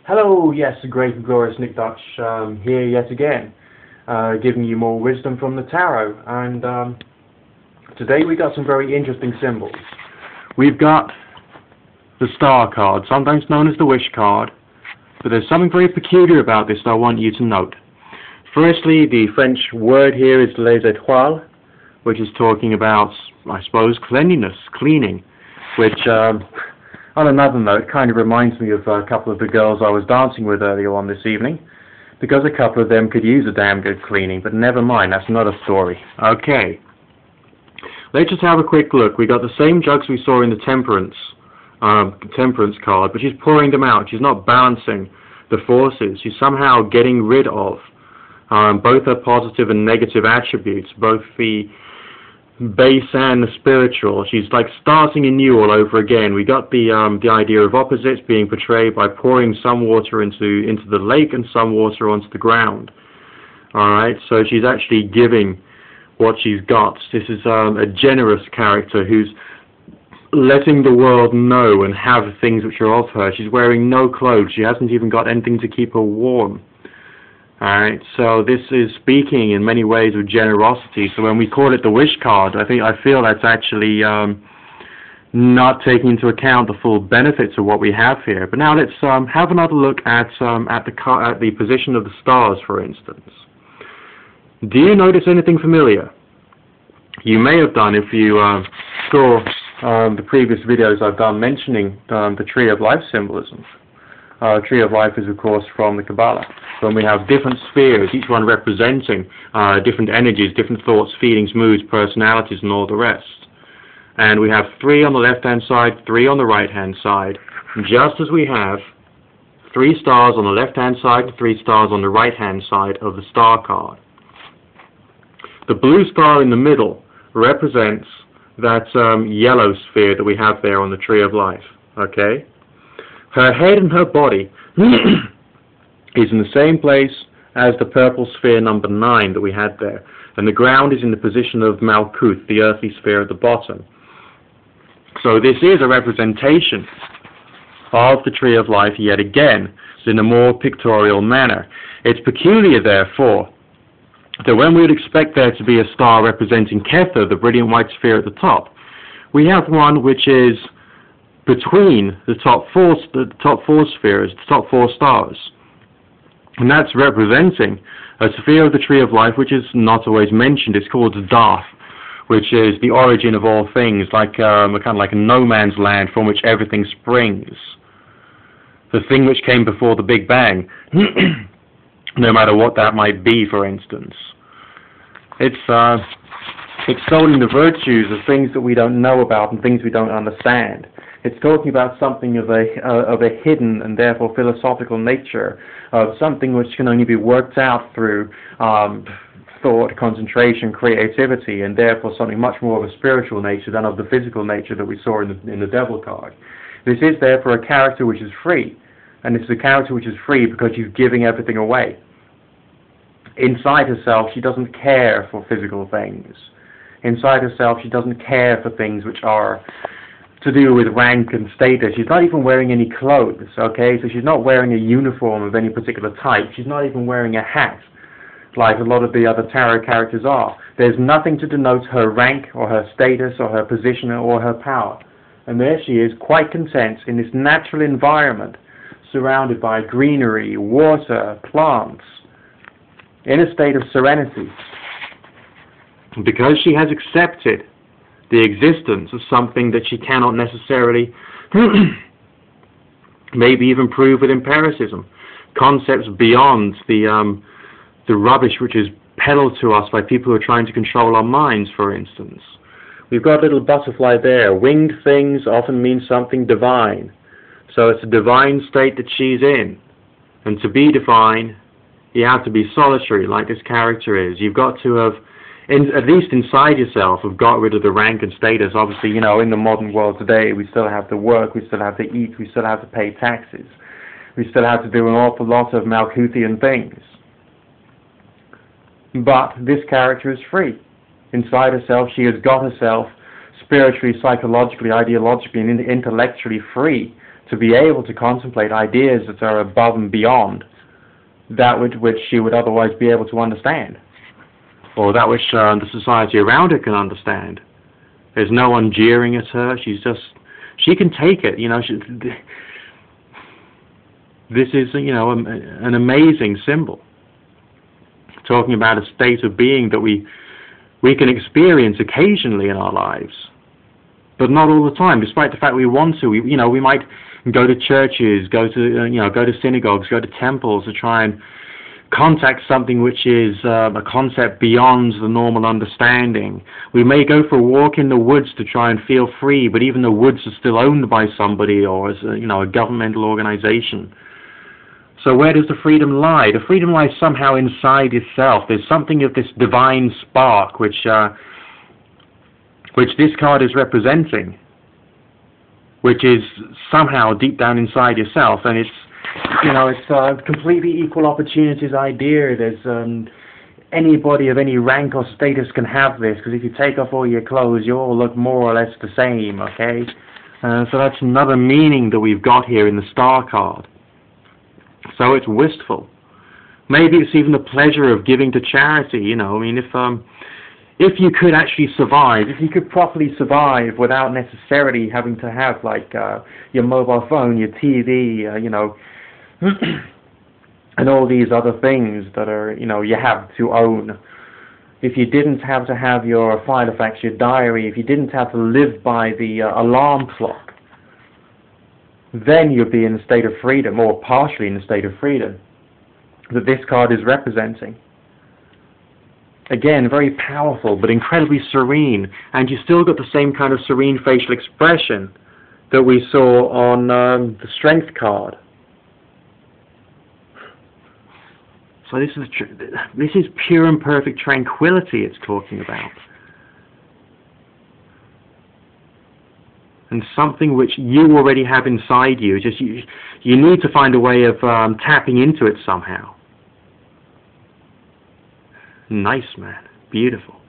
Hello, yes, the great and glorious Nick Dutch here yet again, giving you more wisdom from the tarot. And today we got some very interesting symbols. We've got the Star card, sometimes known as the Wish card, but there's something very peculiar about this that I want you to note. Firstly, the French word here is les étoiles, which is talking about, I suppose, cleanliness, cleaning, which on another note, kind of reminds me of a couple of the girls I was dancing with earlier on this evening, because a couple of them could use a damn good cleaning, but never mind, that's another story. Okay, let's just have a quick look. We got the same jugs we saw in the Temperance card, but she's pouring them out. She's not balancing the forces. She's somehow getting rid of both her positive and negative attributes, both the base and the spiritual. She's like starting anew all over again. We got the idea of opposites being portrayed by pouring some water into the lake and some water onto the ground. Alright, so she's actually giving what she's got. This is a generous character who's letting the world know and have things which are of her. She's wearing no clothes. She hasn't even got anything to keep her warm. Alright, so this is speaking in many ways of generosity. So when we call it the Wish card, I feel that's actually not taking into account the full benefits of what we have here. But now let's have another look at the position of the stars, for instance. Do you notice anything familiar? You may have done if you saw the previous videos I've done mentioning the Tree of Life symbolism. Tree of Life is, of course, from the Kabbalah. When we have different spheres, each one representing different energies, different thoughts, feelings, moods, personalities, and all the rest. And we have 3 on the left-hand side, 3 on the right-hand side, just as we have 3 stars on the left-hand side, 3 stars on the right-hand side of the star card. The blue star in the middle represents that yellow sphere that we have there on the Tree of Life. Okay? Her head and her body is in the same place as the purple sphere number 9 that we had there. And the ground is in the position of Malkuth, the earthly sphere at the bottom. So this is a representation of the Tree of Life yet again, in a more pictorial manner. It's peculiar, therefore, that when we would expect there to be a star representing Kether, the brilliant white sphere at the top, we have one which is between the top four spheres, the top 4 stars. And that's representing a sphere of the Tree of Life which is not always mentioned. It's called Darth, which is the origin of all things, like kind of like a no man's land from which everything springs. The thing which came before the Big Bang, no matter what that might be, for instance. It's extolling the virtues of things that we don't know about and things we don't understand. It's talking about something of a hidden and therefore philosophical nature, of something which can only be worked out through thought, concentration, creativity, and therefore something much more of a spiritual nature than of the physical nature that we saw in the Devil card. This is therefore a character which is free, and it's a character which is free because she's giving everything away. Inside herself, she doesn't care for physical things. Inside herself, she doesn't care for things which are to do with rank and status. She's not even wearing any clothes, okay? So she's not wearing a uniform of any particular type. She's not even wearing a hat, like a lot of the other tarot characters are. There's nothing to denote her rank or her status or her position or her power. And there she is, quite content in this natural environment, surrounded by greenery, water, plants, in a state of serenity. Because she has accepted the existence of something that she cannot necessarily maybe even prove with empiricism. Concepts beyond the rubbish which is peddled to us by people who are trying to control our minds, for instance. We've got a little butterfly there. Winged things often mean something divine. So it's a divine state that she's in. And to be divine, you have to be solitary, like this character is. You've got to have, at least inside yourself, have got rid of the rank and status. Obviously, you know, in the modern world today, we still have to work, we still have to eat, we still have to pay taxes. We still have to do an awful lot of Malkuthian things. But this character is free. Inside herself, she has got herself spiritually, psychologically, ideologically, and intellectually free to be able to contemplate ideas that are above and beyond that which she would otherwise be able to understand, or that which the society around her can understand. There's no one jeering at her. She can take it. This is, an amazing symbol, talking about a state of being that we can experience occasionally in our lives, but not all the time. Despite the fact we want to, we might go to churches, go to synagogues, go to temples to try and contact something which is a concept beyond the normal understanding. We may go for a walk in the woods to try and feel free, but even the woods are still owned by somebody or as a governmental organization. So where does the freedom lie? The freedom lies somehow inside yourself. There's something of this divine spark which this card is representing, which is somehow deep down inside yourself, and it's a completely equal opportunities idea. There's anybody of any rank or status can have this, because if you take off all your clothes, you all look more or less the same, okay? So that's another meaning that we've got here in the star card. So it's wistful. Maybe it's even the pleasure of giving to charity, if you could actually survive, if you could properly survive without necessarily having to have your mobile phone, your TV, and all these other things that are, you have to own. If you didn't have to have your Filofax, your diary, if you didn't have to live by the alarm clock, then you'd be in a state of freedom, or partially in a state of freedom, that this card is representing. Again, very powerful, but incredibly serene, and you still got the same kind of serene facial expression that we saw on the Strength card. So this is pure and perfect tranquility it's talking about. And something which you already have inside you. Just you need to find a way of tapping into it somehow. Nice, man. Beautiful.